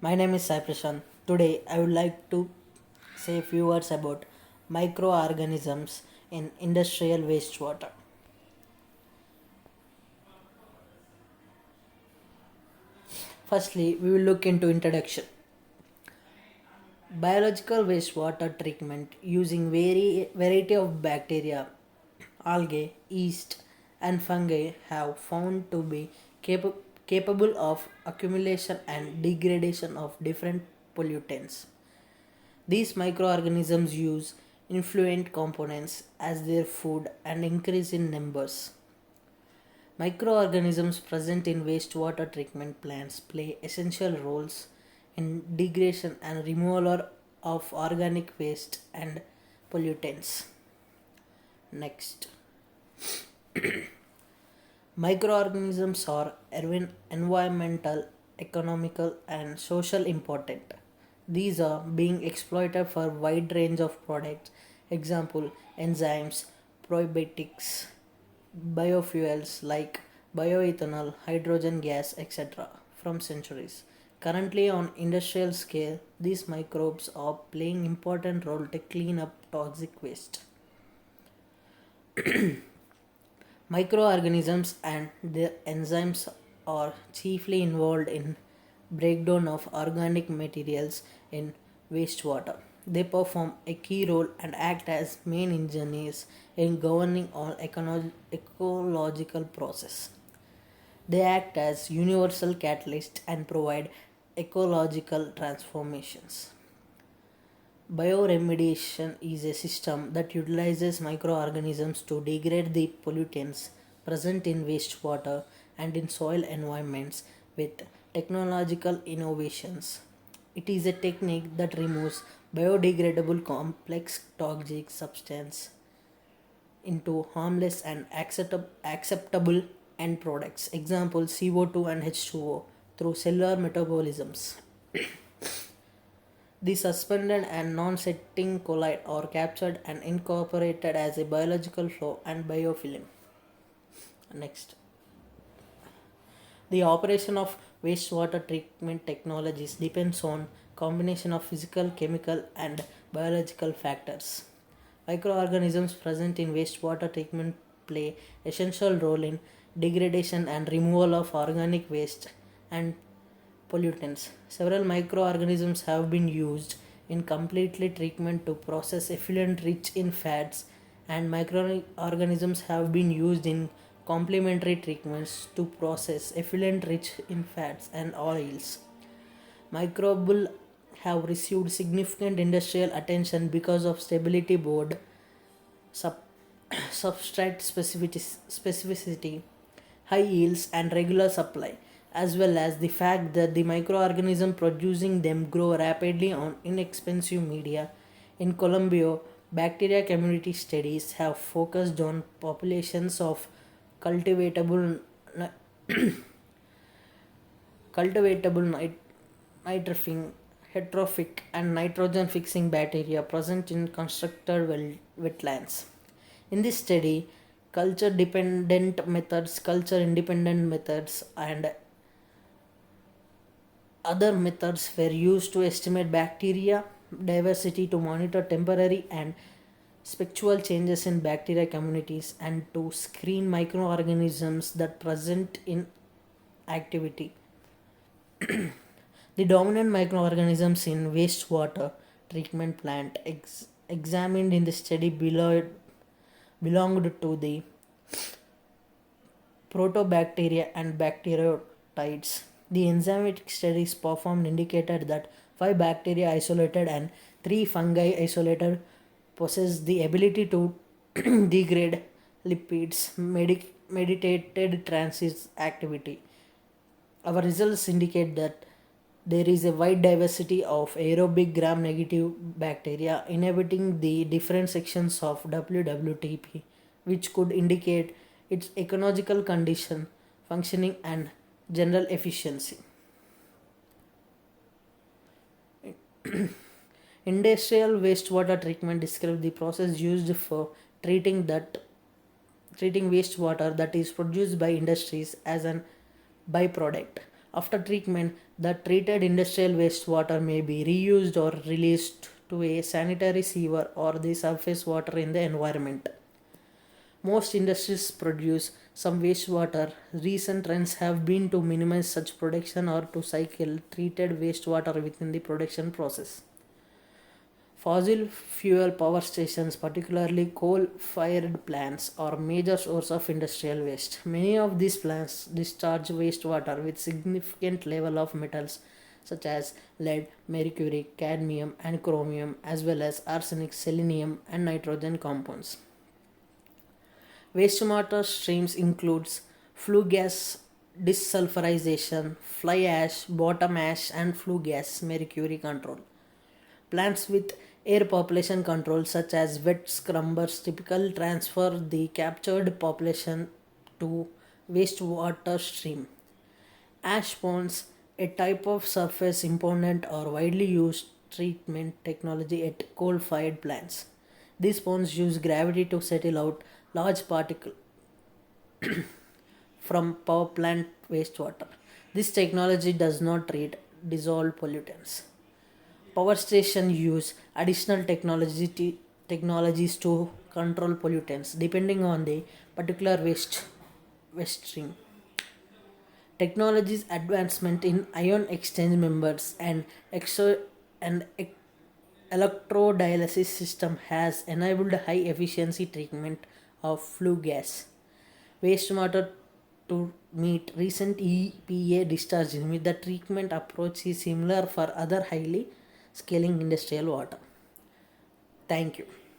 My name is Sai Prashant. Today, I would like to say a few words about microorganisms in industrial wastewater. Firstly, we will look into introduction. Biological wastewater treatment using variety of bacteria, algae, yeast, and fungi have found to be capable of accumulation and degradation of different pollutants. These microorganisms use influent components as their food and increase in numbers. Microorganisms present in wastewater treatment plants play essential roles in degradation and removal of organic waste and pollutants. Next, microorganisms are environmental, economical, and social important. These are being exploited for wide range of products. Example: enzymes, probiotics, biofuels like bioethanol, hydrogen gas, etc. from centuries. Currently, on industrial scale, these microbes are playing important role to clean up toxic waste. Microorganisms and their enzymes are chiefly involved in breakdown of organic materials in wastewater. They perform a key role and act as main engineers in governing all ecological process. They act as universal catalysts and provide ecological transformations. Bioremediation is a system that utilizes microorganisms to degrade the pollutants present in wastewater and in soil environments with technological innovations. It is a technique that removes biodegradable complex toxic substance into harmless and acceptable end products. Example: CO2 and H2O through cellular metabolisms. The suspended and non-setting colloid are captured and incorporated as a biological flow and biofilm. Next, the operation of wastewater treatment technologies depends on combination of physical, chemical, and biological factors. Microorganisms present in wastewater treatment play essential role in degradation and removal of organic waste and pollutants. Several microorganisms have been used in completely treatment to process effluent rich in fats, and microorganisms have been used in complementary treatments to process effluent rich in fats and oils. Microbial have received significant industrial attention because of stability board, sub- substrate specificity, high yields, and regular supply, as well as the fact that the microorganism producing them grow rapidly on inexpensive media. In Colombia, bacteria community studies have focused on populations of cultivatable cultivatable nitrophene, heterophic, and nitrogen fixing bacteria present in constructed wetlands. In this study, culture independent methods, and other methods were used to estimate bacteria diversity, to monitor temporary and spectral changes in bacteria communities, and to screen microorganisms that present in activity. The dominant microorganisms in wastewater treatment plant examined in the study belonged to the protobacteria and bacteroides. The enzymatic studies performed indicated that 5 bacteria isolated and 3 fungi isolated possess the ability to degrade lipids, meditated transit activity. Our results indicate that there is a wide diversity of aerobic gram negative bacteria inhabiting the different sections of WWTP, which could indicate its ecological condition, functioning, and general efficiency. Industrial wastewater treatment describes the process used for treating that treating wastewater that is produced by industries as an byproduct After treatment, the treated industrial wastewater may be reused or released to a sanitary sewer or the surface water in the environment. Most industries produce some wastewater. Recent trends have been to minimize such production or to cycle treated wastewater within the production process. Fossil fuel power stations, particularly coal fired plants, are major source of industrial waste. Many of these plants discharge wastewater with significant level of metals such as lead, mercury, cadmium, and chromium, as well as arsenic, selenium, and nitrogen compounds. Wastewater streams includes flue gas desulfurization, fly ash, bottom ash, and flue gas mercury control. Plants with air population control, such as wet scrubbers, typically transfer the captured population to wastewater stream. Ash ponds, a type of surface impoundment or widely used treatment technology at coal-fired plants. These ponds use gravity to settle out large particles from power plant wastewater. This technology does not treat dissolved pollutants. Power station use additional technologies to control pollutants depending on the particular waste stream. Technology's advancement in ion exchange members and electrodialysis system has enabled high efficiency treatment of flue gas wastewater to meet recent EPA discharge limit. The treatment approach is similar for other highly scaling industrial water. Thank you.